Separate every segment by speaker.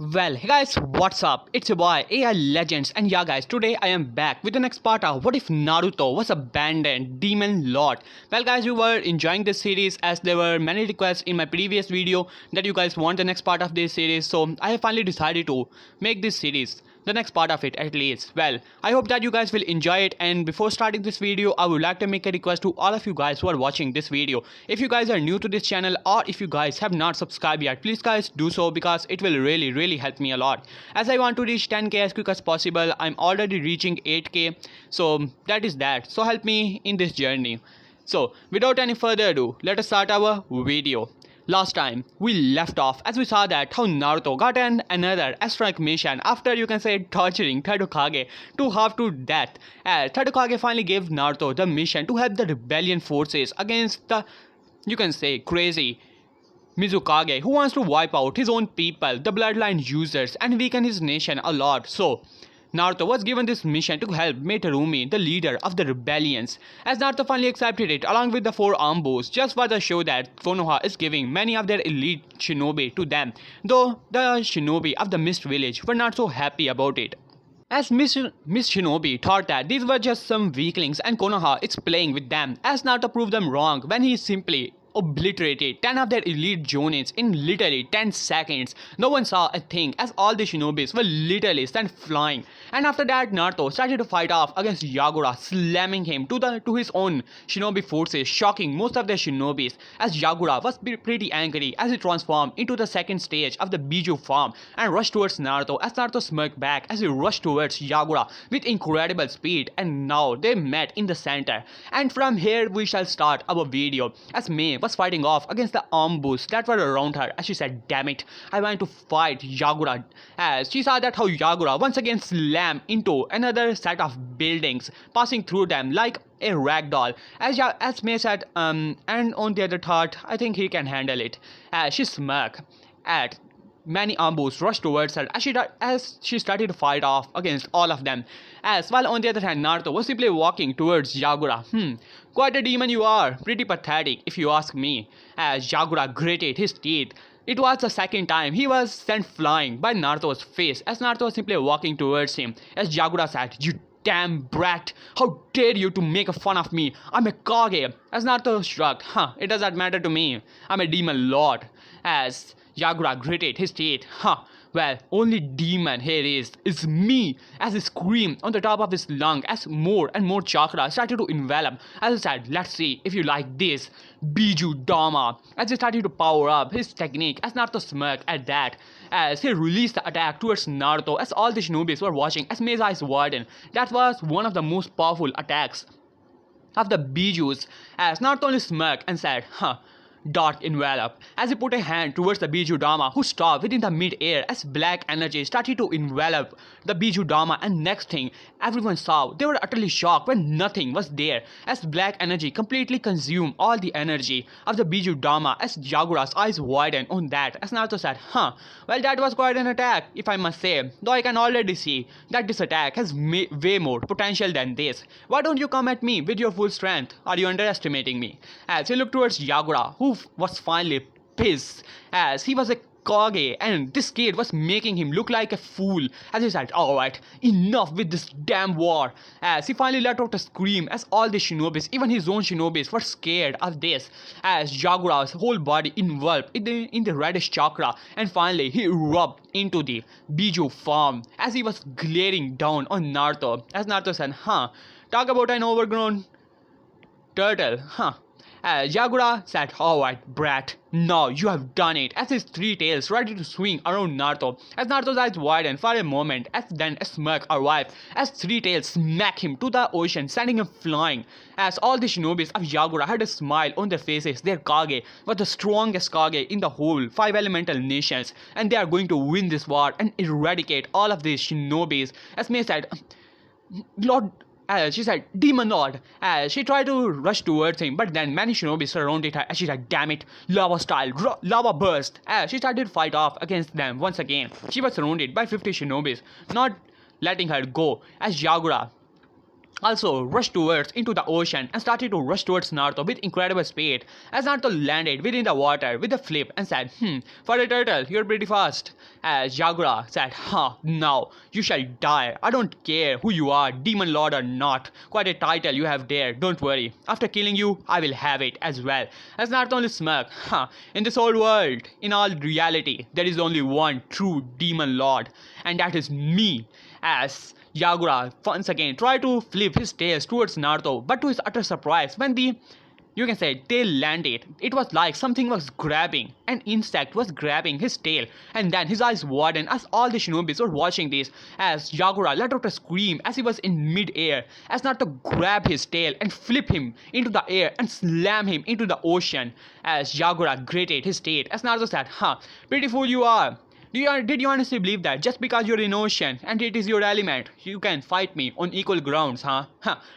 Speaker 1: Well, hey guys, what's up? It's your boy AI Legends, and yeah, guys, today I am back with the next part of What If Naruto Was Abandoned Demon Lord. Well, guys, you were enjoying this series as there were many requests in my previous video that you guys want the next part of this series, so I have finally decided to make this series. The next part of it at least. Well, I hope that you guys will enjoy it, and before starting this video I would like to make a request to all of you guys who are watching this video. If you guys are new to this channel or if you guys have not subscribed yet, please guys do so because it will really help me a lot. As I want to reach 10k as quick as possible. I'm already reaching 8k, so that is that. So help me in this journey. So without any further ado, let us start our video. Last time, we left off as we saw that how Naruto got another astronomic mission after, you can say, torturing Tadokage to half to death. As Tadokage finally gave Naruto the mission to help the rebellion forces against the, you can say, crazy Mizukage, who wants to wipe out his own people, the bloodline users, and weaken his nation a lot. So Naruto was given this mission to help Meterumi, the leader of the rebellions, as Naruto finally accepted it along with the 4 Ambos, just for the show that Konoha is giving many of their elite shinobi to them, though the shinobi of the Mist Village were not so happy about it. As Miss Shinobi thought that these were just some weaklings and Konoha is playing with them, as Naruto proved them wrong when he simply obliterated 10 of their elite jonins in literally 10 seconds. No one saw a thing as all the shinobis were literally sent flying. And after that, Naruto started to fight off against Yagura, slamming him to his own shinobi forces, shocking most of their shinobis, as Yagura was pretty angry as he transformed into the second stage of the Biju form and rushed towards Naruto, as Naruto smirked back as he rushed towards Yagura with incredible speed. And now they met in the center, and from here we shall start our video as May was fighting off against the ambus that were around her, as she said, "Damn it, I want to fight Yagura," as she saw that how Yagura once again slammed into another set of buildings, passing through them like a ragdoll. As May said, and on the other thought, I think he can handle it, as she smirked at many ambus rushed towards her as she started to fight off against all of them. As while on the other hand, Naruto was simply walking towards Yagura. Quite a demon you are. Pretty pathetic if you ask me. As Yagura gritted his teeth. It was the second time he was sent flying by Naruto's face, as Naruto was simply walking towards him. As Yagura said, "You damn brat, how dare you to make fun of me? I'm a Kage." As Naruto shrugged, "It does not matter to me. I'm a demon lord." As Yagura gritted his teeth, "Well, only demon here is me," as he screamed on the top of his lung as more and more chakra started to envelop. As he said, "Let's see if you like this, Biju Dama," as he started to power up his technique, as Naruto smirked at that, as he released the attack towards Naruto, as all the shinobis were watching as Mei's warden. That was one of the most powerful attacks of the Bijus, as Naruto only smirked and said, "Dark envelop," as he put a hand towards the Biju Dama, who stopped within the mid-air as black energy started to envelop the Biju Dama. And next thing everyone saw, they were utterly shocked when nothing was there, as black energy completely consumed all the energy of the Biju Dama, as Yagura's eyes widened on that, as Naruto said, "Well, that was quite an attack, if I must say, though I can already see that this attack has way more potential than this. Why don't you come at me with your full strength? Are you underestimating me?" As he looked towards Yagura, who was finally pissed, as he was a Kage and this kid was making him look like a fool, as he said, "Alright, enough with this damn war," as he finally let out a scream, as all the shinobis, even his own shinobis, were scared of this, as Yagura's whole body enveloped in the reddish chakra, and finally he erupted into the Biju form as he was glaring down on Naruto. As Naruto said, "Talk about an overgrown turtle, Yagura said, "Alright, brat, now you have done it," as his 3 tails ready to swing around Naruto, as Naruto's eyes widened for a moment, as then a smirk arrived, as 3 tails smacked him to the ocean, sending him flying. As all the shinobis of Yagura had a smile on their faces, their Kage was the strongest Kage in the whole 5 elemental nations, and they are going to win this war and eradicate all of these shinobis. As Mei said, "Lord," as she said, "Demon Lord," as she tried to rush towards him, but then many shinobis surrounded her, as she said, "Damn it, lava style, lava burst," as she started to fight off against them once again. She was surrounded by 50 shinobis, not letting her go, as Yagura also rushed towards into the ocean and started to rush towards Naruto with incredible speed. As Naruto landed within the water with a flip and said, for a turtle, you're pretty fast. As Yagura said, now you shall die. I don't care who you are, demon lord or not. Quite a title you have there, don't worry. After killing you, I will have it as well. As Naruto only smirked, in this whole world, in all reality, there is only one true demon lord, and that is me. As Yagura once again tried to flip his tails towards Naruto, but to his utter surprise, when the you can say tail landed, it was like something was grabbing, an insect was grabbing his tail, and then his eyes widened as all the shinobis were watching this. As Yagura let out a scream as he was in mid-air, as Naruto grabbed his tail and flip him into the air and slam him into the ocean. As Yagura gritted his teeth, as Naruto said, pretty fool you are. Did you honestly believe that just because you're in ocean and it is your element, you can fight me on equal grounds, huh?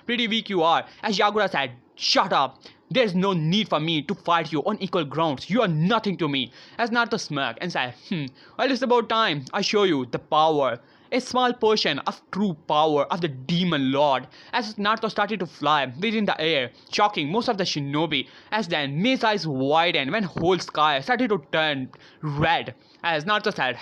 Speaker 1: Pretty weak you are. As Yagura said, shut up. There's no need for me to fight you on equal grounds. You are nothing to me. As Naruto smirked and said, well, it's about time I show you the power. A small portion of true power of the demon lord. As Naruto started to fly within the air, shocking most of the shinobi. As then May's eyes widened when whole sky started to turn red. As Naruto said,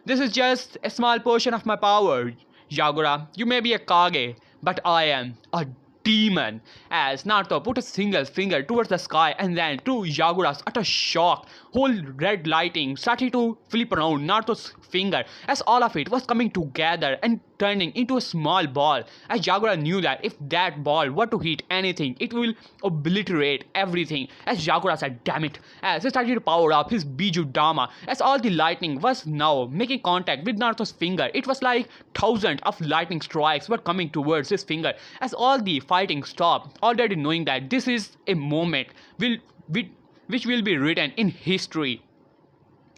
Speaker 1: this is just a small portion of my power. Yagura, you may be a Kage, but I am a demon. As Naruto put a single finger towards the sky, and then to Yagura's utter shock, whole red lighting started to flip around Naruto's finger as all of it was coming together and turning into a small ball. As Yagura knew that if that ball were to hit anything, it will obliterate everything. As Yagura said, damn it, as he started to power up his Biju Dama, as all the lightning was now making contact with Naruto's finger. It was like thousands of lightning strikes were coming towards his finger. As all the fighting stopped, already knowing that this is a moment which will be written in history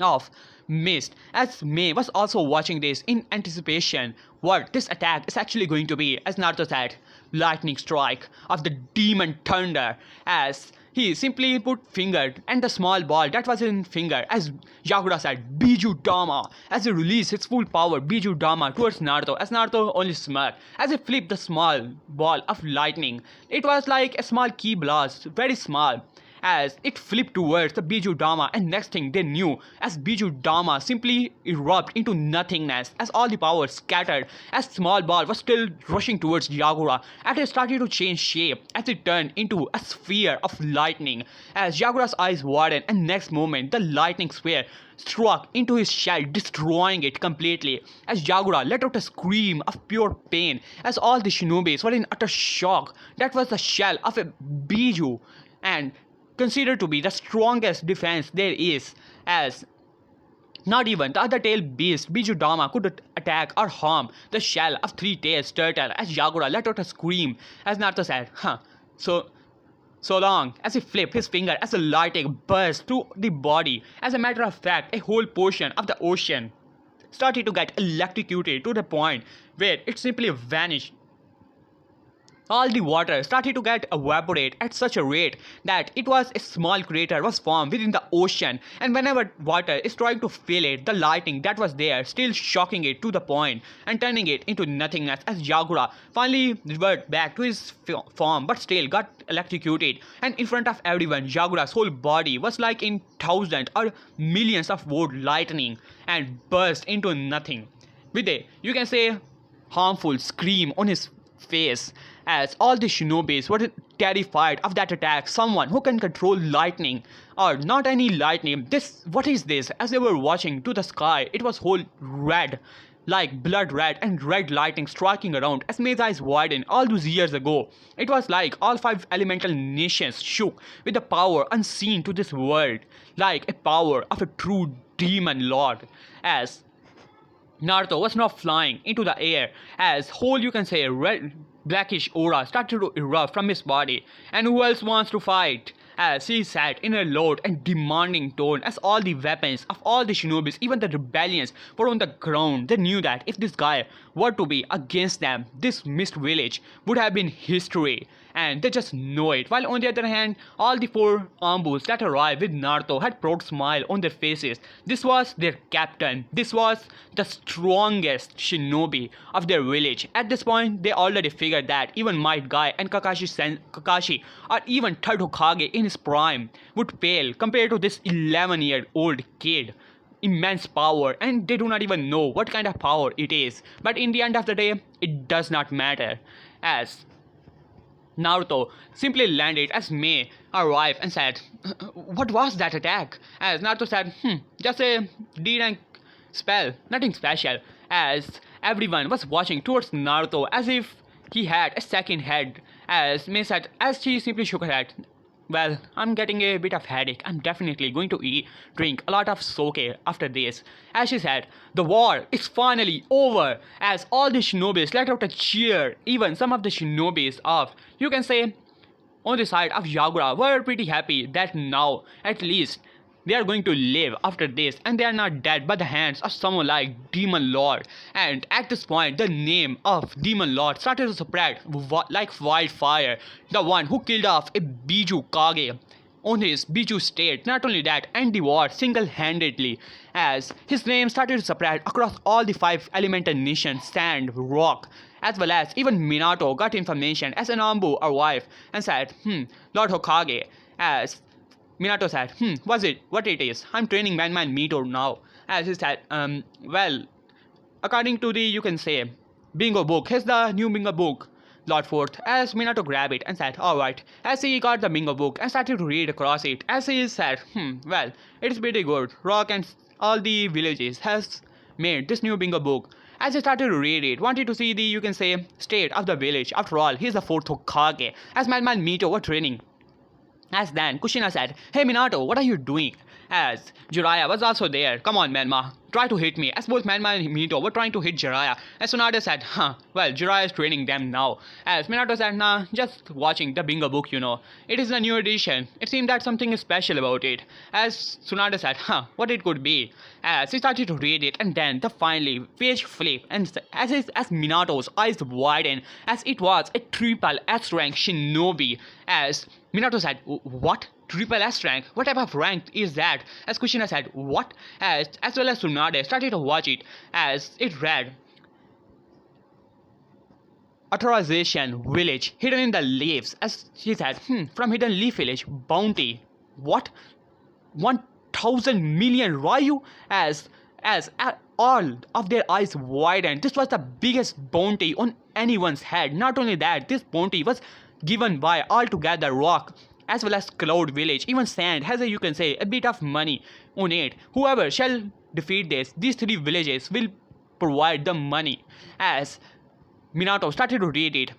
Speaker 1: of Mist, as May was also watching this in anticipation what this attack is actually going to be. As Naruto said, lightning strike of the demon thunder, as he simply put finger and the small ball that was in finger, as Yagura said, Biju Dama, as he released his full power Biju Dama towards Naruto. As Naruto only smirked as he flipped the small ball of lightning. It was like a small key blast, very small, as it flipped towards the Biju Dama, and next thing they knew, as Biju Dama simply erupted into nothingness, as all the power scattered, as small ball was still rushing towards Yagura, and it started to change shape as it turned into a sphere of lightning. As Yagura's eyes widened, and next moment the lightning sphere struck into his shell, destroying it completely. As Yagura let out a scream of pure pain, as all the shinobis were in utter shock. That was the shell of a Biju, and considered to be the strongest defense there is, as not even the other tail beast Biju Dama could attack or harm the shell of three-tailed turtle. As Yagura let out a scream, as Naruto said, so long, as he flipped his finger as the lightning burst through the body. As a matter of fact, a whole portion of the ocean started to get electrocuted to the point where it simply vanished. All the water started to get evaporate at such a rate that it was a small crater was formed within the ocean, and whenever water is trying to fill it, the lightning that was there still shocking it to the point and turning it into nothingness. As Yagura finally reverted back to his form but still got electrocuted, and in front of everyone Yagura's whole body was like in thousands or millions of volt lightning and burst into nothing with a, you can say, harmful scream on his face. As all the shinobis were terrified of that attack, someone who can control lightning, or not any lightning, what is this? As they were watching to the sky, it was whole red, like blood red, and red lightning striking around. As May's eyes widened all those years ago, it was like all five elemental nations shook with the power unseen to this world, like a power of a true demon lord. As Naruto was now flying into the air, as whole, you can say, red blackish aura started to erupt from his body. And who else wants to fight? As he sat in a loud and demanding tone, as all the weapons of all the shinobis, even the rebellions, were on the ground. They knew that if this guy were to be against them, this mist village would have been history. and they just know it. While on the other hand, all the four ambus that arrived with Naruto had proud smile on their faces. This was their captain. This was the strongest shinobi of their village. At this point, they already figured that even Might Guy and Kakashi or even third Hokage in his prime would fail compared to this 11-year-old kid. Immense power, and they do not even know what kind of power it is. But in the end of the day, it does not matter, as Naruto simply landed as Mei arrived and said, "What was that attack?" As Naruto said, just a D-rank spell, nothing special." As everyone was watching towards Naruto as if he had a second head. As Mei said, as she simply shook her head, "Well, I'm getting a bit of headache. I'm definitely going to drink a lot of soke after this." As she said, "The war is finally over." As all the shinobis let out a cheer. Even some of the shinobis of, you can say, on the side of Yagura were pretty happy that now, at least, they are going to live after this and they are not dead by the hands of someone like Demon Lord. And at this point, the name of Demon Lord started to spread like wildfire. The one who killed off a Mizukage on his Biju state. Not only that, and the war single-handedly, as his name started to spread across all the 5 elemental nations, sand, rock, as well as even Minato got information as an Ambu arrived and said, "Lord Hokage," as Minato said, what it is? I'm training Man Mito now." As he said, well, according to the, you can say, bingo book, here's the new bingo book, Lord Fourth. As Minato grabbed it and said, "Alright." As he got the bingo book and started to read across it, as he said, well, it's pretty good. Rock and all the villages has made this new bingo book. As he started to read it, wanted to see the, you can say, state of the village. After all, he's the 4th Hokage. As Man Mito were training. As then, Kushina said, "Hey Minato, what are you doing?" As Jiraiya was also there. "Come on, Manma, try to hit me." As both Manma and Minato were trying to hit Jiraiya. As Tsunade said, well, Jiraiya is training them now." As Minato said, "Nah, just watching the bingo book, you know. It is a new edition. It seemed that something is special about it." As Tsunade said, what it could be?" As he started to read it, and then the finally page flip, and as Minato's eyes widened, as it was a triple S rank shinobi. As Minato said, "What? Triple S rank? What type of rank is that?" As Kushina said, "What?" As well as Tsunade started to watch it, as it read, "Authorization Village, hidden in the leaves." As she said, "From Hidden Leaf Village, bounty. What? 1,000 million Ryu?" As all of their eyes widened. This was the biggest bounty on anyone's head. Not only that, this bounty was given by altogether rock as well as cloud village. Even sand has a, you can say, a bit of money on it. Whoever shall defeat these 3 villages will provide the money. As Minato started to read it,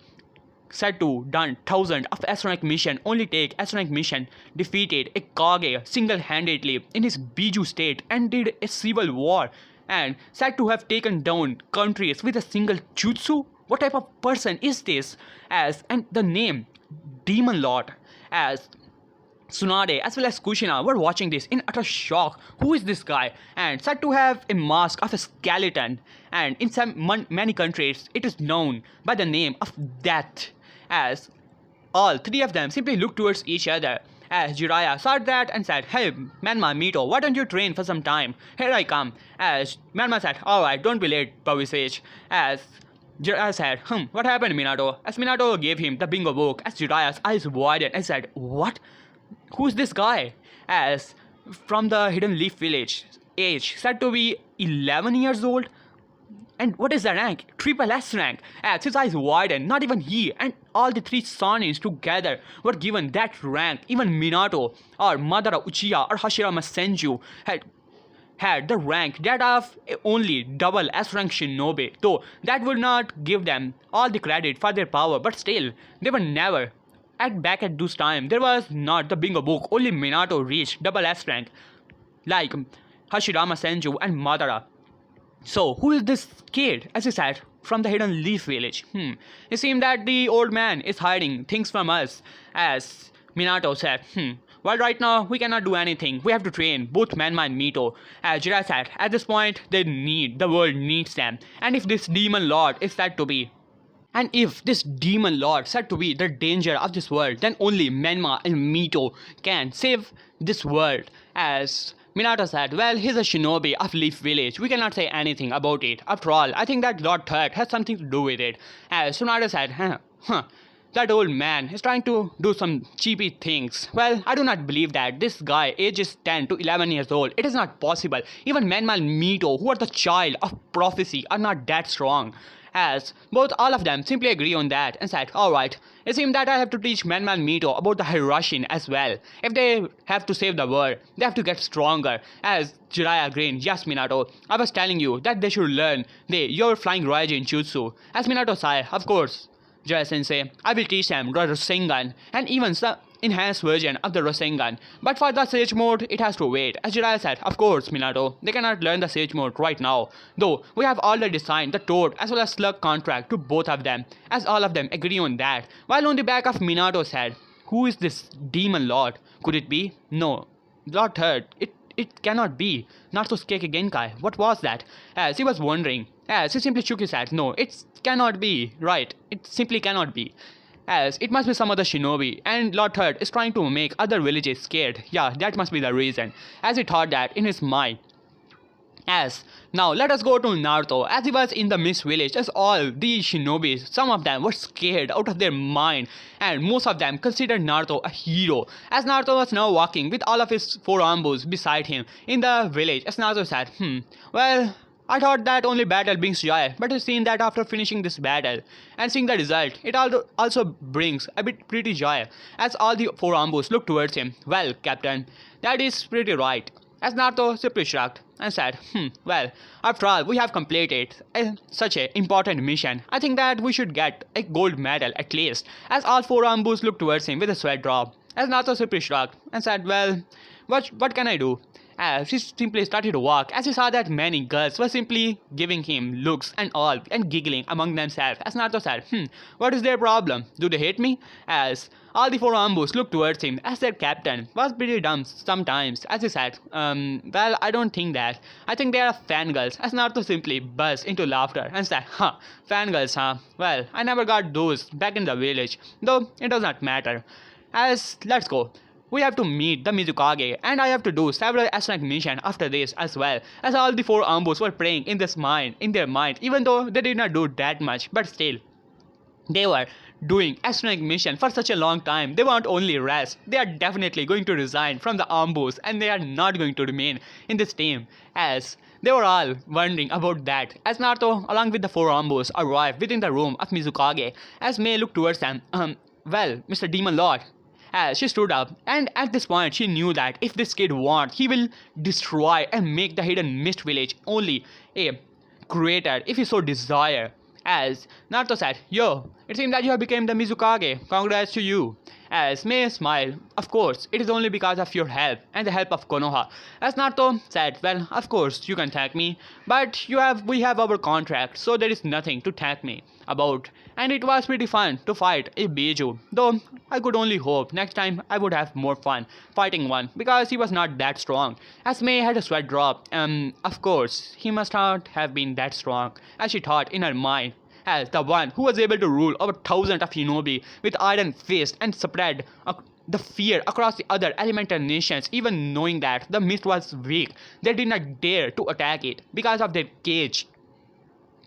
Speaker 1: said to done 1,000 of S-rank mission, only take S-rank mission, defeated a Kage single-handedly in his Biju state and did a civil war, and said to have taken down countries with a single jutsu. What type of person is this? And the name Demon Lord. As Tsunade as well as Kushina were watching this in utter shock. Who is this guy? And said to have a mask of a skeleton, and in many countries it is known by the name of Death. As all 3 of them simply looked towards each other. As Jiraiya saw that and said, "Hey Manma Mito, why don't you train for some time? Here I come." As Manma said, "Alright, don't be late, Pavisage." As Jiraiya said, "What happened, Minato?" As Minato gave him the bingo book, as Jiraiya's eyes widened and said, "What? Who's this guy?" As from the Hidden Leaf Village, age said to be 11 years old. And what is the rank? Triple S rank. As his eyes widened, not even he and all the 3 Sanins together were given that rank. Even Minato or Madara Uchiha or Hashirama Senju had the rank that of only double S rank shinobi, though that would not give them all the credit for their power, but still, they were never. Back at this time, there was not the bingo book, only Minato reached double S rank, like Hashirama Senju and Madara. So, who is this kid? As he said, "From the Hidden Leaf Village." It seemed that the old man is hiding things from us. As Minato said, "Well, right now, we cannot do anything. We have to train both Manma and Mito." As Jiraiya said, "At this point, the world needs them. And if this Demon Lord is said to be And if this demon lord said to be the danger of this world, then only Menma and Mito can save this world. As Minato said, well, he's a shinobi of Leaf Village. We cannot say anything about it. After all, I think that Lord Third has something to do with it. As Tsunade said, that old man is trying to do some cheapy things. Well, I do not believe that. This guy ages 10 to 11 years old. It is not possible. Even Menma and Mito, who are the child of prophecy, are not that strong. As both all of them simply agree on that and said, alright, it seems that I have to teach Menma and Mito about the Hiroshin as well. If they have to save the world, they have to get stronger. As Jiraiya grinned, yes Minato, I was telling you that they should learn your flying Raijin Jutsu. As Minato said, of course, Jiraiya-sensei, I will teach them the Rasengan and even some enhanced version of the Rasengan. But for the Sage Mode, it has to wait. As Jiraiya said, of course, Minato, they cannot learn the Sage Mode right now. Though, we have already signed the Toad as well as Slug contract to both of them, as all of them agree on that. While on the back of Minato's head, who is this Demon Lord? Could it be? No. Lord Third, it cannot be. Natsuke Genkai, what was that? As he was wondering, as he simply shook his head, no, it cannot be, right, it simply cannot be. As it must be some other shinobi, and Lord Third is trying to make other villages scared. Yeah, that must be the reason, as he thought that in his mind. As now let us go to Naruto. As he was in the Mist village, as all these shinobis, some of them were scared out of their mind, and most of them considered Naruto a hero. As Naruto was now walking with all of his four ambos beside him in the village, as Naruto said, well, I thought that only battle brings joy, but it seems that after finishing this battle and seeing the result, it also brings a bit pretty joy. As all the four ambos looked towards him, well, Captain, that is pretty right. As Naruto simply shrugged and said, well, after all, we have completed such an important mission. I think that we should get a gold medal at least. As all four ambos looked towards him with a sweat drop. As Naruto simply shrugged and said, well, what can I do? As he simply started to walk, as he saw that many girls were simply giving him looks and all and giggling among themselves. As Naruto said, what is their problem? Do they hate me? As all the four ambos looked towards him, as their captain was pretty dumb sometimes. As he said, well, I don't think that. I think they are fangirls. As Naruto simply burst into laughter and said, fangirls, huh? Well, I never got those back in the village, though it does not matter. As let's go. We have to meet the Mizukage, and I have to do several astronaut missions after this as well. As all the four ambos were praying in their mind, even though they did not do that much, but still, they were doing astronaut mission for such a long time. They want only rest. They are definitely going to resign from the ambos, and they are not going to remain in this team. As they were all wondering about that, as Naruto, along with the four ambos, arrived within the room of Mizukage. As Mei looked towards them, well, Mr. Demon Lord. As she stood up, and at this point she knew that if this kid wants, he will destroy and make the hidden mist village only a greater if he so desire. As Naruto said, yo, it seems that you have become the Mizukage, congrats to you. As Mei smiled, of course, it is only because of your help and the help of Konoha. As Naruto said, well, of course, you can thank me, but we have our contract, so there is nothing to thank me about. And it was pretty fun to fight a Biju, though I could only hope next time I would have more fun fighting one, because he was not that strong. As Mei had a sweat drop, of course, he must not have been that strong, as she thought in her mind. As the one who was able to rule over thousands of shinobi with iron fist and spread the fear across the other elemental nations, even knowing that the mist was weak, they did not dare to attack it because of their cage.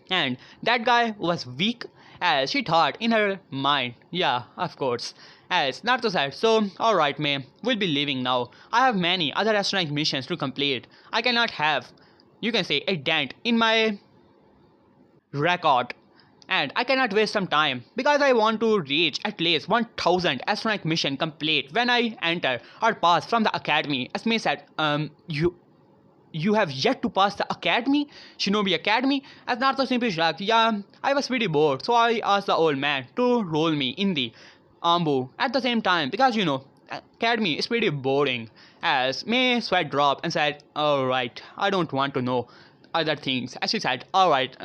Speaker 1: And that guy was weak, as she thought in her mind. Yeah, of course. As Naruto said, so alright Mei, we'll be leaving now. I have many other astronaut missions to complete. I cannot have, you can say, a dent in my record. And I cannot waste some time, because I want to reach at least 1000 astronaut mission complete when I enter or pass from the academy. As Mei said, you have yet to pass the academy? Shinobi Academy? As Naruto simply shrugged, yeah, I was pretty bored, so I asked the old man to roll me in the Ambu at the same time, because you know, academy is pretty boring. As Mei sweat dropped and said, alright, I don't want to know other things. As she said, alright,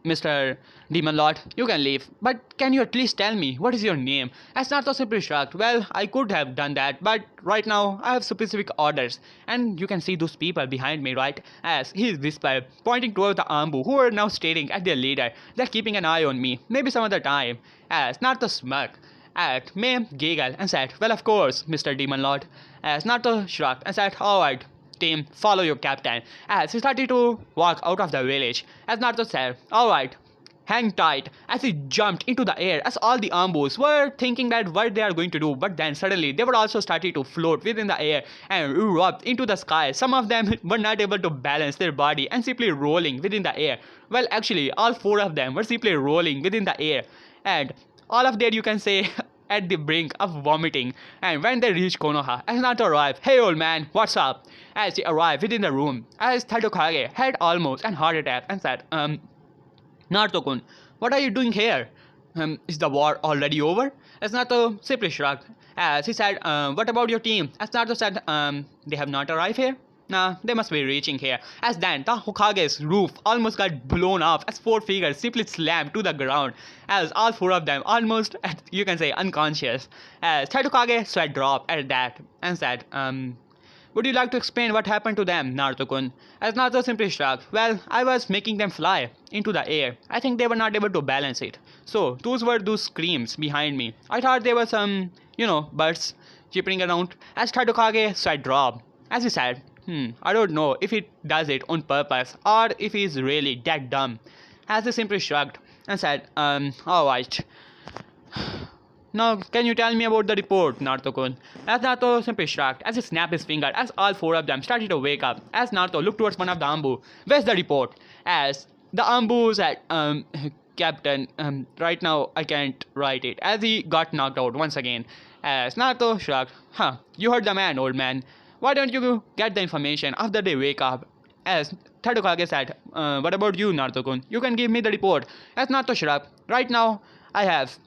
Speaker 1: Mr. Demon Lord, you can leave, but can you at least tell me what is your name? As Naruto simply shrugged, well, I could have done that, but right now I have specific orders, and you can see those people behind me, right? As he whispered, pointing toward the Ambu, who are now staring at their leader. They're keeping an eye on me, maybe some other time. As Naruto smirked at May giggled and said, well, of course, Mr. Demon Lord. As Naruto shrugged and said, alright, team, follow your captain. As he started to walk out of the village, as Naruto said, alright, hang tight, as he jumped into the air, as all the Ambus were thinking that what they are going to do, but then suddenly they were also starting to float within the air and erupt into the sky. Some of them were not able to balance their body and simply rolling within the air. Well, actually, all four of them were simply rolling within the air, and all of that you can say at the brink of vomiting. And when they reached Konoha, as Naruto arrived, hey old man, what's up? As he arrived within the room, as Tadokage had almost an heart attack and said, Naruto-kun, what are you doing here? Is the war already over? As Naruto simply shrugged, as he said, what about your team? As Naruto said, they have not arrived here? Nah, they must be reaching here. As then, the Hokage's roof almost got blown off as four figures simply slammed to the ground, as all four of them almost, you can say, unconscious. As Tadokage sweat dropped at that and said, would you like to explain what happened to them, Naruto-kun? As Naruto simply shrugged, well, I was making them fly into the air. I think they were not able to balance it. So, those were those screams behind me. I thought there were some, birds chipping around. As Tadokage sweat dropped, as he said, I don't know if he does it on purpose or if he's really that dumb. As he simply shrugged and said, alright. Now, can you tell me about the report, Naruto-kun? As Naruto simply shrugged, as he snapped his finger, as all four of them started to wake up. As Naruto looked towards one of the Ambu, where's the report? As the Ambu said, Captain, right now I can't write it. As he got knocked out once again. As Naruto shrugged, you heard the man, old man. Why don't you get the information after they wake up? As Tadokage said, what about you, Naruto-kun? You can give me the report. As Naruto shrugged, right now I have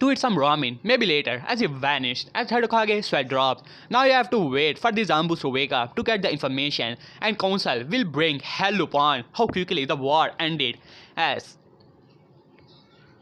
Speaker 1: to eat some ramen, maybe later, as he vanished. As Tadokage sweat dropped, now you have to wait for these Ambus to wake up to get the information, and council will bring hell upon how quickly the war ended. As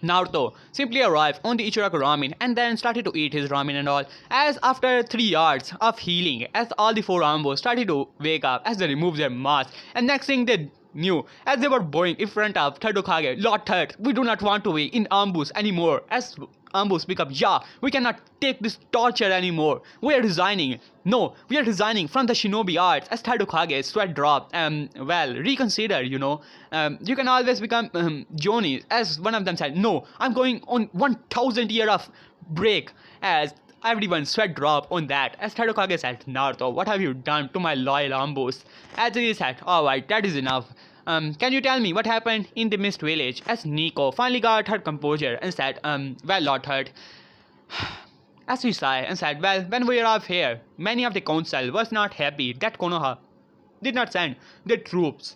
Speaker 1: Naruto simply arrived on the Ichiraku ramen and then started to eat his ramen and all. As after 3 hours of healing, as all the four Ambos started to wake up as they removed their masks, and next thing they knew, as they were bowing in front of Tadokage, Lord Third, we do not want to be in Ambus anymore. As Ambus pick up, yeah, we cannot take this torture anymore. We are resigning. No, we are resigning from the shinobi arts. As Tadokage sweat dropped, well, reconsider, you can always become Johnny. As one of them said, no, I'm going on 1000 year of break. As everyone sweat dropped on that. As Tadokage said, Naruto, what have you done to my loyal Ambus? As he said, alright, that is enough. Can you tell me what happened in the Mist Village? As Nico finally got her composure and said, well, Lord Third. As he sighed and said, well, when we arrived here, many of the council was not happy that Konoha did not send their troops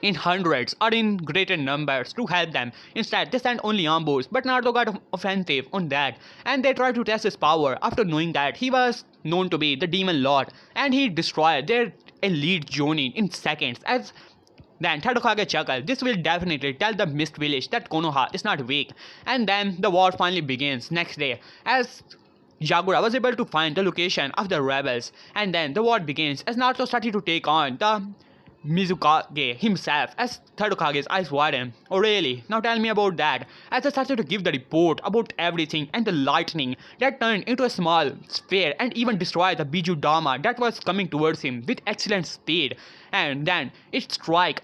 Speaker 1: in hundreds or in greater numbers to help them. Instead, they sent only Ambos, but Naruto got offensive on that, and they tried to test his power after knowing that he was known to be the Demon Lord, and he destroyed their elite Jonin in seconds. As then Tadokage chuckled, this will definitely tell the Mist Village that Konoha is not weak. And then the war finally begins next day, as Yagura was able to find the location of the rebels, and then the war begins as Naruto started to take on the Mizukage himself as Tadokage's eyes widened. Oh really? Now tell me about that. As I started to give the report about everything, and the lightning that turned into a small sphere and even destroyed the Biju Dama that was coming towards him with excellent speed, and then it struck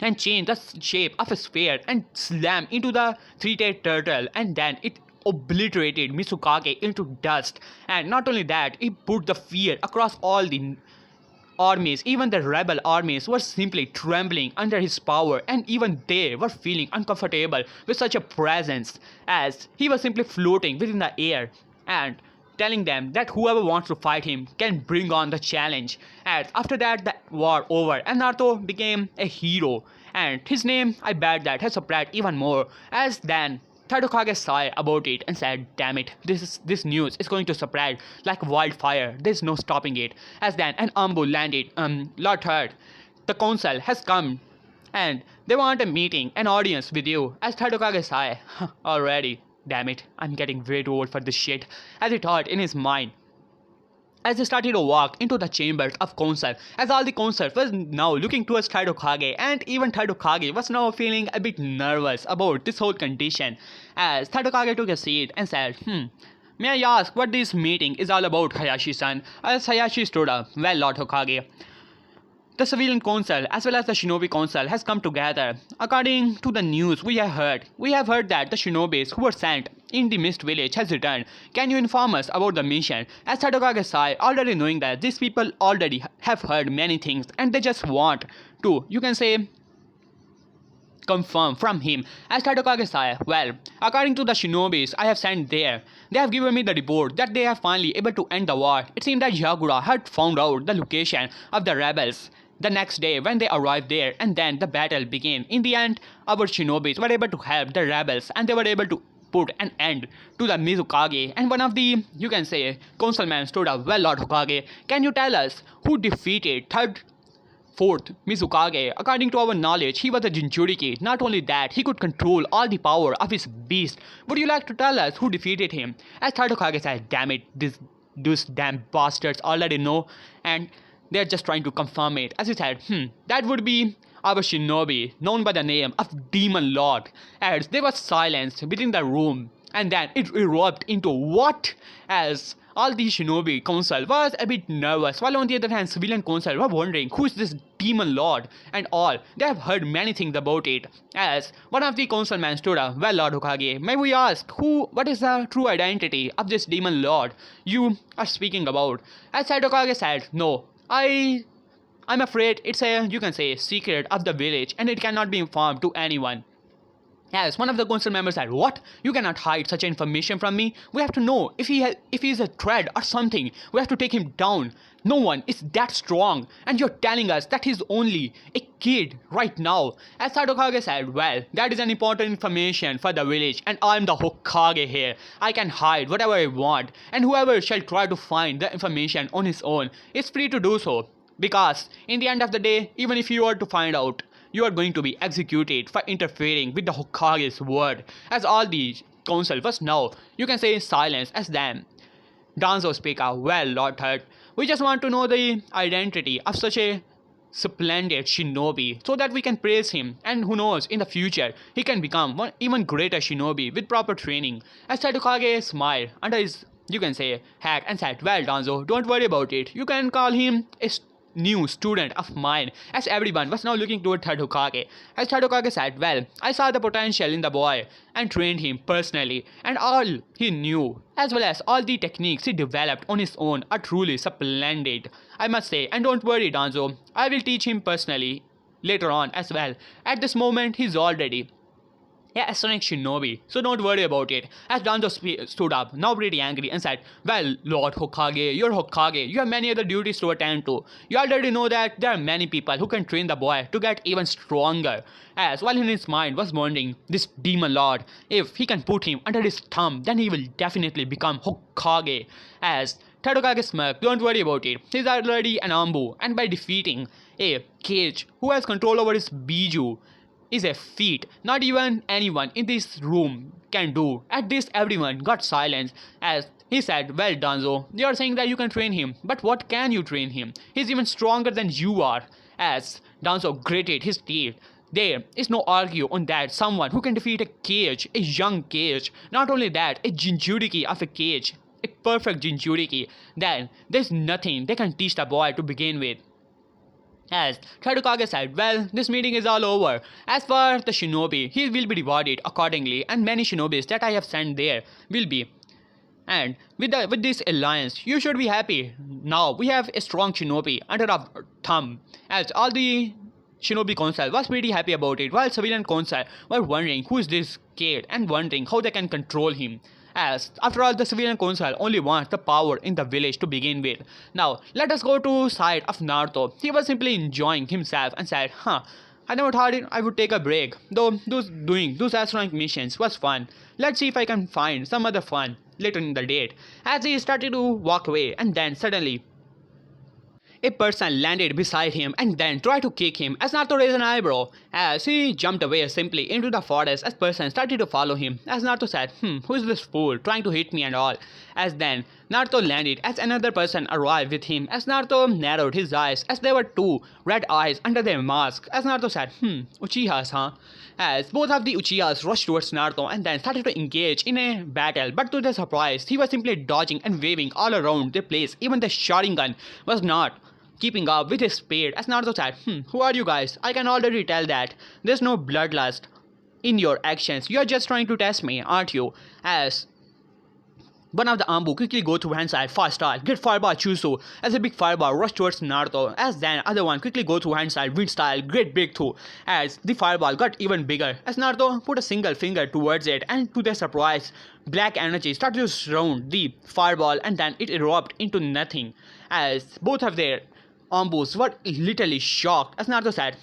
Speaker 1: and changed the shape of a sphere and slammed into the three-tailed turtle, and then it obliterated Mizukage into dust. And not only that, it put the fear across all the armies. Even the rebel armies were simply trembling under his power, and even they were feeling uncomfortable with such a presence, as he was simply floating within the air and telling them that whoever wants to fight him can bring on the challenge. And after that, the war over and Naruto became a hero, and his name, I bet that, has spread even more. As then Tadokage sighed about it and said, damn it, this news is going to spread like wildfire. There's no stopping it. As then an Ambu landed. Lord Third, the council has come and they want a meeting, an audience with you. As Tadokage sighed, already, damn it, I'm getting way too old for this shit, as he thought in his mind. As they started to walk into the chambers of council, as all the council was now looking towards Tadokage, and even Tadokage was now feeling a bit nervous about this whole condition. As Tadokage took a seat and said, may I ask what this meeting is all about, Hayashi-san? As Hayashi stood up, well, Lord Hokage, the civilian council as well as the shinobi council has come together. According to the news we have heard that the shinobis who were sent in the mist village has returned. Can you inform us about the mission? As Tadokage sighed, already knowing that these people already have heard many things and they just want to, you can say, confirm from him. As Tadokage sighed, well, according to the shinobis I have sent there, they have given me the report that they are finally able to end the war. It seemed that Yagura had found out the location of the rebels the next day when they arrived there, and then the battle began. In the end, our shinobis were able to help the rebels and they were able to put an end to the Mizukage, and one of the, you can say, councilmen stood up, well, Lord Hokage, can you tell us who defeated fourth Mizukage? According to our knowledge, he was a Jinchuriki. Not only that, he could control all the power of his beast. Would you like to tell us who defeated him? As Tadokage said, damn it, these damn bastards already know, and they're just trying to confirm it. As he said, that would be our shinobi, known by the name of Demon Lord. As there was silence within the room, and then it erupted into what? As all the shinobi council was a bit nervous, while on the other hand civilian council were wondering who is this demon lord and all. They have heard many things about it. As one of the councilmen stood up, well, Lord Hokage, may we ask what is the true identity of this demon lord you are speaking about? As Hokage said, no, I'm afraid it's a, you can say, secret of the village and it cannot be informed to anyone. Yes, one of the council members said, what? You cannot hide such information from me. We have to know if he is a threat or something. We have to take him down. No one is that strong. And you're telling us that he's only a kid right now. As Tadokage said, well, that is an important information for the village. And I'm the Hokage here. I can hide whatever I want. And whoever shall try to find the information on his own is free to do so. Because in the end of the day, even if you are to find out, you are going to be executed for interfering with the Hokage's word. As all the council was now, you can say, silence as them. Danzo speak out, well, Lord Third, we just want to know the identity of such a splendid shinobi so that we can praise him, and who knows, in the future he can become one even greater shinobi with proper training. As Tadokage smiled under his, you can say, hat and said, well, Danzo, don't worry about it. You can call him a new student of mine. As everyone was now looking toward Tadokage. As Tadokage said, well, I saw the potential in the boy and trained him personally, and all he knew as well as all the techniques he developed on his own are truly splendid, I must say. And don't worry, Danzo, I will teach him personally later on as well. At this moment he's already a Sonic Shinobi, so don't worry about it. As Danzo stood up, now pretty angry, and said, well, Lord Hokage, you're Hokage, you have many other duties to attend to. You already know that there are many people who can train the boy to get even stronger. As while in his mind was wondering, this demon lord, if he can put him under his thumb, then he will definitely become Hokage. As Tadokage smirked, don't worry about it, he's already an Ambu, and by defeating a Cage who has control over his Biju, is a feat not even anyone in this room can do. At this everyone got silence as he said, well, Danzo, you are saying that you can train him, but what can you train him? He's even stronger than you are. As Danzo gritted his teeth, there is no argue on that. Someone who can defeat a Cage, a young Cage, not only that, a Jinchuriki of a Cage, a perfect Jinchuriki, then there's nothing they can teach the boy to begin with. As Tadokage said, well, this meeting is all over. As for the shinobi, he will be rewarded accordingly, and many shinobis that I have sent there will be. And with this alliance, you should be happy. Now we have a strong shinobi under our thumb. As all the shinobi council was pretty happy about it, while civilian council were wondering who is this kid and wondering how they can control him. As after all, the civilian council only wants the power in the village to begin with. Now let us go to side of Naruto. He was simply enjoying himself and said, I never thought I would take a break, though doing those astronomic missions was fun. Let's see if I can find some other fun later in the date. As he started to walk away, and then suddenly a person landed beside him and then tried to kick him as Naruto raised an eyebrow. As he jumped away simply into the forest as person started to follow him. As Naruto said, who is this fool trying to hit me and all? As then Naruto landed as another person arrived with him as Naruto narrowed his eyes as there were two red eyes under their mask. As Naruto said, Uchihas, huh? As both of the Uchihas rushed towards Naruto and then started to engage in a battle, but to their surprise, he was simply dodging and waving all around the place. Even the Sharingan was not keeping up with his speed. As Naruto said, who are you guys? I can already tell that there's no bloodlust in your actions. You're just trying to test me, aren't you? As one of the Ambu quickly go to hand side, fast style, great fireball Chusu as a big fireball rushed towards Naruto. As then other one quickly go to hand side, wind style, great breakthrough as the fireball got even bigger. As Naruto put a single finger towards it and to their surprise, black energy started to surround the fireball and then it erupted into nothing. As both of their Ambus were literally shocked as Naruto said,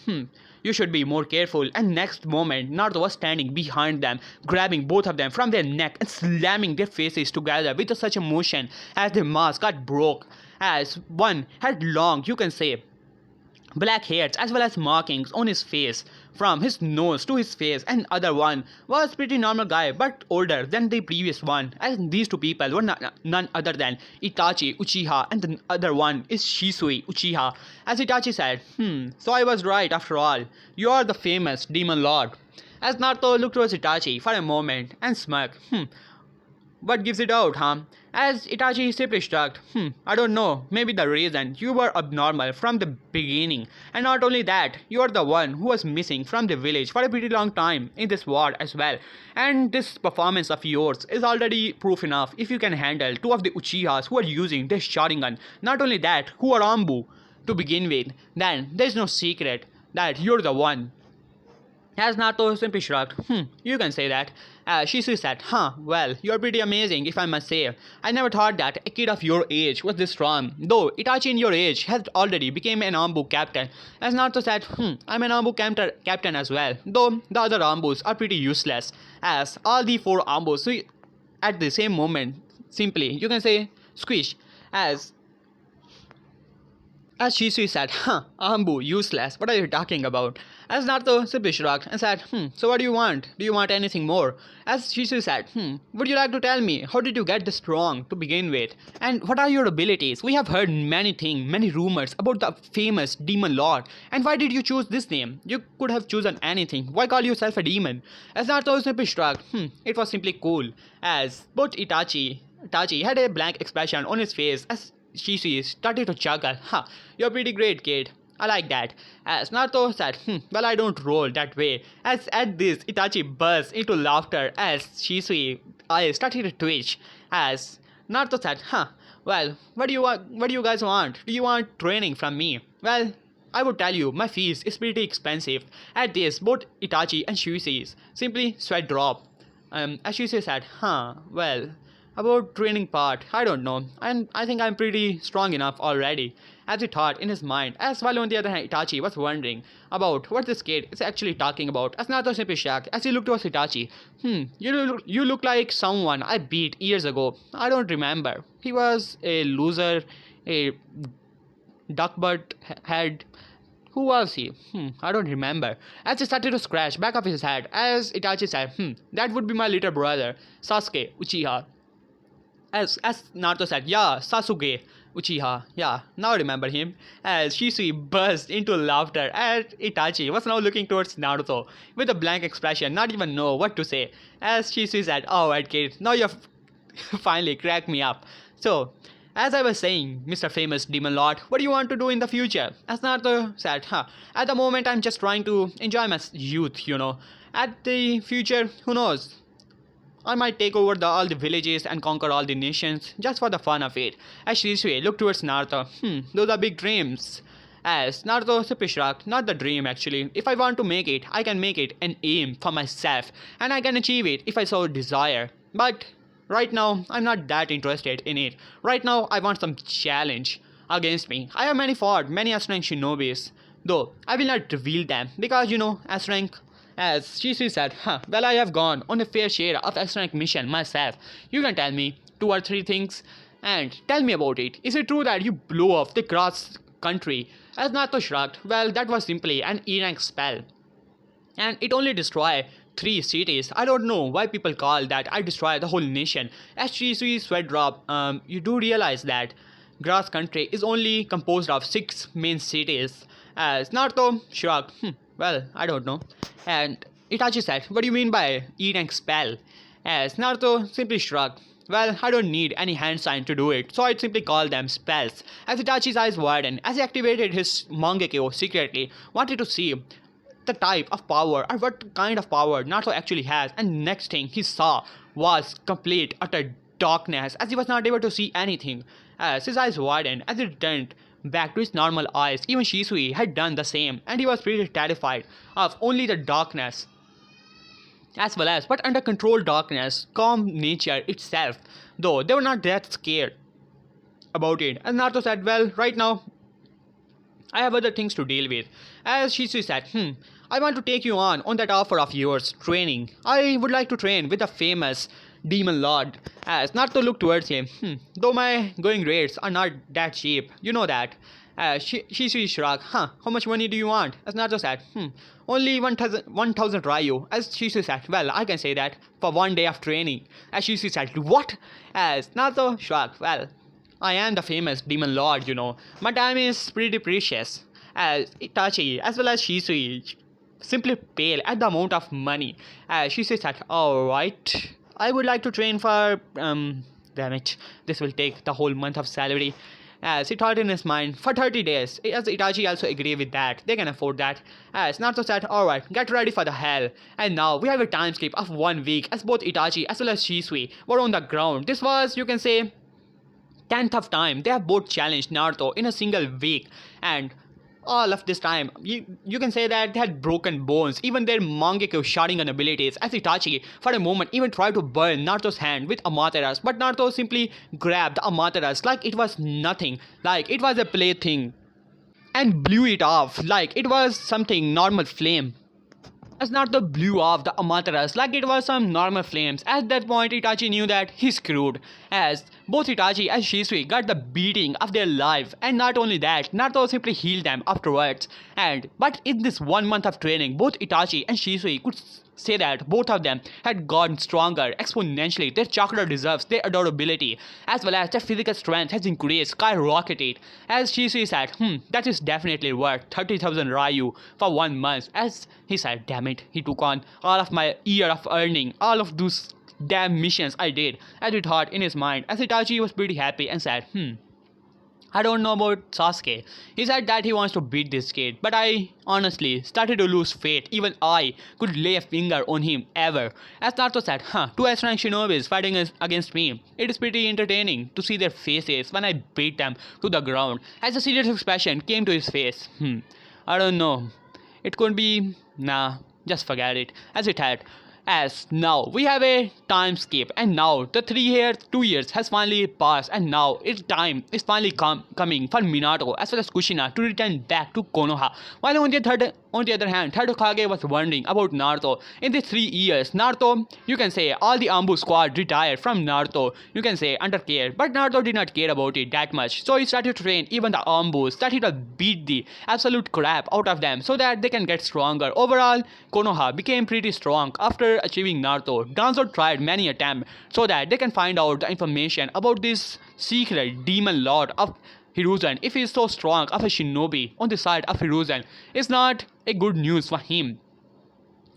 Speaker 1: you should be more careful. And next moment, Naruto was standing behind them, grabbing both of them from their neck and slamming their faces together with such a motion as their mask got broke. As one had long, you can say, black hairs as well as markings on his face from his nose to his face, and other one was pretty normal guy but older than the previous one. And these two people were none other than Itachi Uchiha and the other one is Shisui Uchiha. As Itachi said, so I was right after all, you are the famous demon lord. As Naruto looked towards Itachi for a moment and smirked, what gives it out, huh? As Itachi simply shrugged, I don't know, maybe the reason you were abnormal from the beginning. And not only that, you are the one who was missing from the village for a pretty long time in this war as well. And this performance of yours is already proof enough if you can handle two of the Uchihas who are using this Sharingan. Not only that, who are Ambu to begin with, then there's no secret that you're the one. As Naruto simply shrugged, you can say that. Shisui said, well, you're pretty amazing if I must say. I never thought that a kid of your age was this strong. Though Itachi in your age has already become an Ambu captain. As Naruto said, I'm an Ambu captain as well. Though the other Ambus are pretty useless. As all the four Ambus at the same moment, simply, you can say, squish. As Shisui said, Ambu, useless, what are you talking about? As Naruto simply shrugged and said, so what do you want? Do you want anything more? As Shisui said, would you like to tell me, how did you get this strong to begin with? And what are your abilities? We have heard many things, many rumors about the famous demon lord. And why did you choose this name? You could have chosen anything. Why call yourself a demon? As Naruto simply shrugged, it was simply cool. As both Itachi had a blank expression on his face as Shisui started to chuckle. You're pretty great, kid. I like that. As Naruto said, well, I don't roll that way. As at this, Itachi burst into laughter as Shisui eyes started to twitch. As Naruto said, well, what do you guys want? Do you want training from me? Well, I would tell you, my fees is pretty expensive. At this, both Itachi and Shisui simply sweat drop. As Shisui said, well, about training part, I don't know, and I think I'm pretty strong enough already, as he thought in his mind, as while on the other hand Itachi was wondering about what this kid is actually talking about. As Naruto simply shocked as he looked towards Itachi. You look like someone I beat years ago. I don't remember. He was a loser, a duck butt head. Who was he? I don't remember. As he started to scratch back of his head, as Itachi said, that would be my little brother, Sasuke Uchiha. As Naruto said, yeah, Sasuke Uchiha, yeah, now I remember him. As Shisui burst into laughter as Itachi was now looking towards Naruto with a blank expression, not even know what to say. As Shisui said, alright kid, now you've finally cracked me up. So, as I was saying, Mr. Famous Demon Lord, what do you want to do in the future? As Naruto said, at the moment I'm just trying to enjoy my youth, At the future, who knows? I might take over all the villages and conquer all the nations just for the fun of it. As Shisui looked towards Naruto, those are big dreams. As Naruto simply shrugged, not the dream actually. If I want to make it, I can make it an aim for myself, and I can achieve it if I so desire. But right now, I'm not that interested in it. Right now, I want some challenge against me. I have many S-rank shinobis, though I will not reveal them because S-rank. As Shisui said, well, I have gone on a fair share of S-rank mission myself. You can tell me 2 or 3 things and tell me about it. Is it true that you blew off the country. As Naruto shrugged, well, that was simply an E-rank spell. And it only destroyed 3 cities. I don't know why people call that I destroy the whole nation. As Shisui sweat drop, you do realize that Grass Country is only composed of 6 main cities. As Naruto shrugged, well, I don't know. And Itachi said, what do you mean by E-rank spell? As Naruto simply shrugged, well, I don't need any hand sign to do it, so I'd simply call them spells. As Itachi's eyes widened, as he activated his Mangekyo secretly, wanted to see the type of power or what kind of power Naruto actually has, and next thing he saw was complete utter darkness as he was not able to see anything. As his eyes widened as he returned back to his normal eyes, even Shisui had done the same and he was pretty terrified of only the darkness as well as but under controlled darkness, calm nature itself, though they were not that scared about it. And Naruto said, well, right now I have other things to deal with. As Shisui said, I want to take you on that offer of yours, training. I would like to train with the famous Demon Lord. As Naruto looked towards him, though my going rates are not that cheap, you know that. Shisui shrugged, how much money do you want? As Naruto said, only 1,000 Ryu. As Shisui said, well, I can say that for 1 day of training. As Shisui said, what? As Naruto shrugged, well, I am the famous Demon Lord, you know. My time is pretty precious. As Itachi as well as Shisui simply pale at the amount of money. As Shisui said, alright, I would like to train for, damn it, this will take the whole month of salary. As he thought in his mind, for 30 days. As Itachi also agreed with that, they can afford that. As Naruto said, alright, get ready for the hell. And now we have a time skip of 1 week as both Itachi as well as Shisui were on the ground. This was, you can say, 10th of time they have both challenged Naruto in a single week, and all of this time you can say that they had broken bones, even their Mangekyo Sharingan abilities, as Itachi for a moment even tried to burn Naruto's hand with Amaterasu, but Naruto simply grabbed Amaterasu like it was nothing, like it was a plaything, and blew it off like it was something normal flame. As Naruto blew off the Amaterasu like it was some normal flames. At that point, Itachi knew that he's screwed, as both Itachi and Shisui got the beating of their life, and not only that, Naruto simply healed them afterwards. But in this 1 month of training, both Itachi and Shisui could say that both of them had gotten stronger exponentially. Their chakra reserves, their adorability, as well as their physical strength has increased, skyrocketed. As Shisui said, that is definitely worth 30,000 Ryu for 1 month. As he said, damn it, he took on all of my year of earning, all of those damn missions I did, as he thought in his mind. As Itachi was pretty happy and said, I don't know about Sasuke. He said that he wants to beat this kid, but I honestly started to lose faith. Even I could lay a finger on him ever. As Naruto said, 2 S-rank shinobis fighting against me. It is pretty entertaining to see their faces when I beat them to the ground. As a serious expression came to his face. I don't know. It could be, nah, just forget it. As it had. As now we have a time skip, and now the 2 years has finally passed, and now its time is finally coming for Minato as well as Kushina to return back to Konoha. While on the other hand, third Hokage was wondering about Naruto. In these 3 years, Naruto, you can say, all the Ambu squad retired from Naruto, you can say, under care, but Naruto did not care about it that much, so he started to train even the Ambus, started to beat the absolute crap out of them so that they can get stronger. Overall, Konoha became pretty strong after achieving Naruto. Danzo tried many attempts so that they can find out the information about this secret demon lord of Hiruzen. If he is so strong of a shinobi on the side of Hiruzen, it's not a good news for him.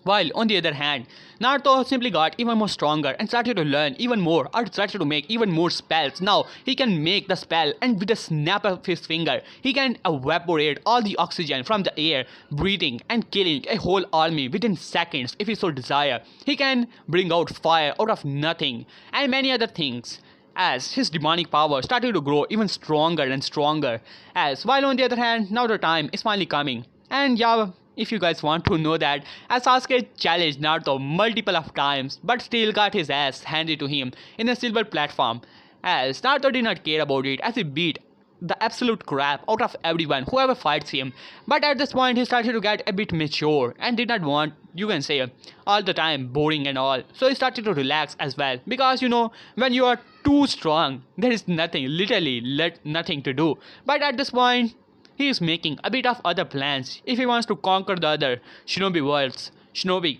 Speaker 1: While on the other hand, Naruto simply got even more stronger and started to learn even more, or started to make even more spells. Now he can make the spell, and with a snap of his finger, he can evaporate all the oxygen from the air, breathing and killing a whole army within seconds if he so desire. He can bring out fire out of nothing, and many other things. As his demonic power started to grow even stronger and stronger. As while on the other hand, now the time is finally coming. And yeah, if you guys want to know that, as Sasuke challenged Naruto multiple of times, but still got his ass handed to him in a silver platform. As Naruto did not care about it, as he beat the absolute crap out of everyone whoever fights him. But at this point he started to get a bit mature and did not want, you can say, all the time boring and all. So he started to relax as well, because you know, when you are too strong, there is nothing, literally nothing to do. But at this point, he is making a bit of other plans if he wants to conquer the other shinobi worlds, shinobi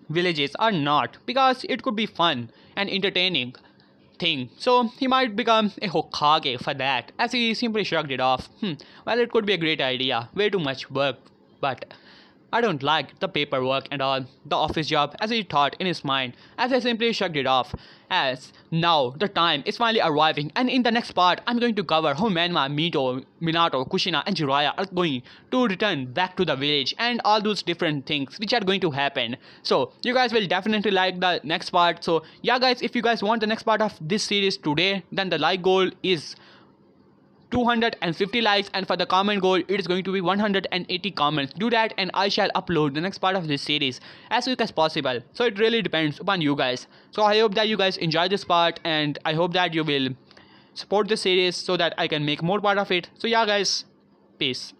Speaker 1: villages or not, because it could be fun and entertaining thing. So he might become a Hokage for that, as he simply shrugged it off. Well, it could be a great idea. Way too much work, but I don't like the paperwork and all, the office job, as he thought in his mind, as I simply shrugged it off. As now the time is finally arriving, and in the next part, I'm going to cover how Menma, Mito, Minato, Kushina, and Jiraiya are going to return back to the village, and all those different things which are going to happen. So, you guys will definitely like the next part. So, yeah, guys, if you guys want the next part of this series today, then the like goal is 250 likes, and for the comment goal it is going to be 180 comments. Do that and I shall upload the next part of this series as quick as possible. So it really depends upon you guys. So I hope that you guys enjoy this part, and I hope that you will support the series so that I can make more part of it. So yeah guys, peace.